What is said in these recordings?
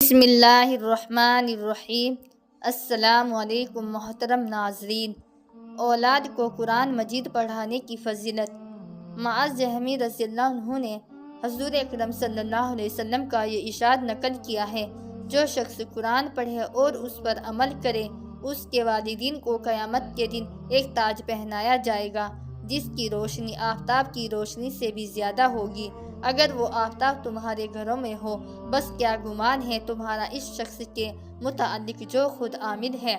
بسم اللہ الرحمن الرحیم۔ السلام علیکم محترم ناظرین۔ اولاد کو قرآن مجید پڑھانے کی فضیلت۔ معاذ جہمی رضی اللہ عنہ نے حضور اکرم صلی اللہ علیہ وسلم کا یہ ارشاد نقل کیا ہے، جو شخص قرآن پڑھے اور اس پر عمل کرے، اس کے والدین کو قیامت کے دن ایک تاج پہنایا جائے گا جس کی روشنی آفتاب کی روشنی سے بھی زیادہ ہوگی، اگر وہ آفتاب تمہارے گھروں میں ہو۔ بس کیا گمان ہے تمہارا اس شخص کے متعلق جو خود عامل ہے۔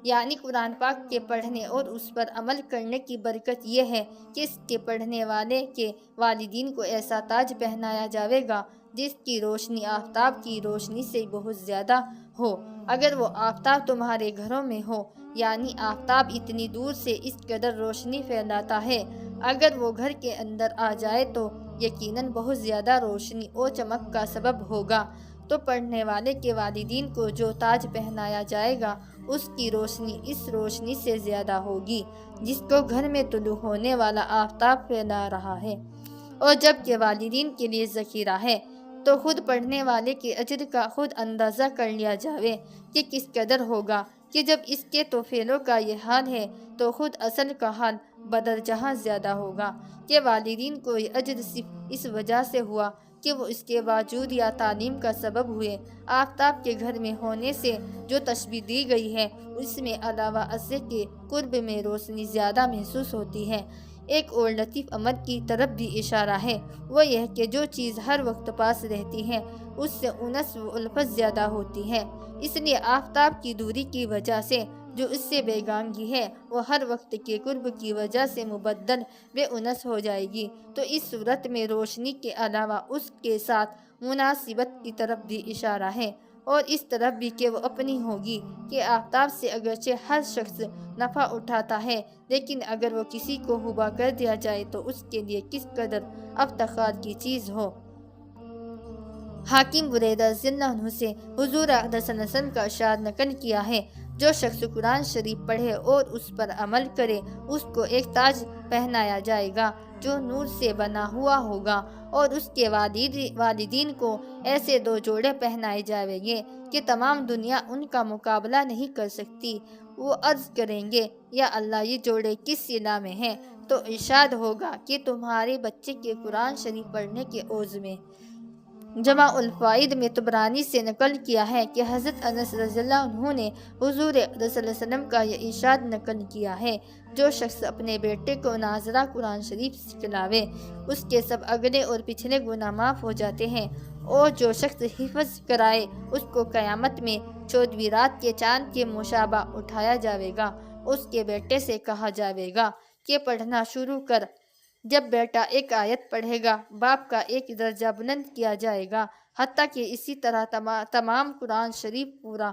یعنی قرآن پاک کے پڑھنے اور اس پر عمل کرنے کی برکت یہ ہے کہ اس کے پڑھنے والے کے والدین کو ایسا تاج پہنایا جائے گا جس کی روشنی آفتاب کی روشنی سے بہت زیادہ ہو، اگر وہ آفتاب تمہارے گھروں میں ہو۔ یعنی آفتاب اتنی دور سے اس قدر روشنی پھیلاتا ہے، اگر وہ گھر کے اندر آ جائے تو یقیناً بہت زیادہ روشنی اور چمک کا سبب ہوگا۔ تو پڑھنے والے کے والدین کو جو تاج پہنایا جائے گا اس کی روشنی اس روشنی سے زیادہ ہوگی جس کو گھر میں طلوع ہونے والا آفتاب پھیلا رہا ہے۔ اور جب کہ والدین کے لیے ذخیرہ ہے تو خود پڑھنے والے کے اجر کا خود اندازہ کر لیا جائے کہ کس قدر ہوگا، کہ جب اس کے تو فعلوں کا یہ حال ہے تو خود اصل کا حال بدرجہ زیادہ ہوگا کہ والدین کو یہ اجر صرف اس وجہ سے ہوا کہ وہ اس کے باوجود یا تعلیم کا سبب ہوئے۔ آفتاب کے گھر میں ہونے سے جو تشبیہ دی گئی ہے اس میں علاوہ ازیں کے قرب میں روشنی زیادہ محسوس ہوتی ہے، ایک اور لطیف امر کی طرف بھی اشارہ ہے، وہ یہ کہ جو چیز ہر وقت پاس رہتی ہے اس سے انس و الفت زیادہ ہوتی ہے، اس لیے آفتاب کی دوری کی وجہ سے جو اس سے بیگانگی ہے وہ ہر وقت کے قرب کی وجہ سے مبدل بے انس ہو جائے گی۔ تو اس صورت میں روشنی کے علاوہ اس کے ساتھ مناسبت کی طرف بھی اشارہ ہے، اور اس طرف بھی کہ وہ اپنی ہوگی کہ آفتاب سے اگرچہ ہر شخص نفع اٹھاتا ہے لیکن اگر وہ کسی کو ہبا کر دیا جائے تو اس کے لیے کس قدر افتخار کی چیز ہو۔ حاکم بریدہ رضی اللہ عنہ سے حضور اقدس صلی اللہ علیہ وسلم کا ارشاد نقل کیا ہے، جو شخص قرآن شریف پڑھے اور اس پر عمل کرے اس کو ایک تاج پہنایا جائے گا جو نور سے بنا ہوا ہوگا، اور اس کے والدین کو ایسے دو جوڑے پہنائے جائیں گے کہ تمام دنیا ان کا مقابلہ نہیں کر سکتی۔ وہ عرض کریں گے، یا اللہ یہ جوڑے کس صلہ میں ہیں؟ تو ارشاد ہوگا کہ تمہارے بچے کے قرآن شریف پڑھنے کے عوض میں۔ جمع الفوائد میں طبرانی سے نقل کیا ہے کہ حضرت انس رضی اللہ عنہ نے حضور اقدس صلی اللہ علیہ وسلم کا یہ ارشاد نقل کیا ہے، جو شخص اپنے بیٹے کو ناظرہ قرآن شریف سکھلاوے اس کے سب اگلے اور پچھلے گناہ معاف ہو جاتے ہیں، اور جو شخص حفظ کرائے اس کو قیامت میں 14ویں رات کے چاند کے مشابہ اٹھایا جائے گا۔ اس کے بیٹے سے کہا جائے گا کہ پڑھنا شروع کر۔ جب بیٹا ایک آیت پڑھے گا باپ کا ایک درجہ بلند کیا جائے گا، حتیٰ کہ اسی طرح تمام قرآن شریف پورا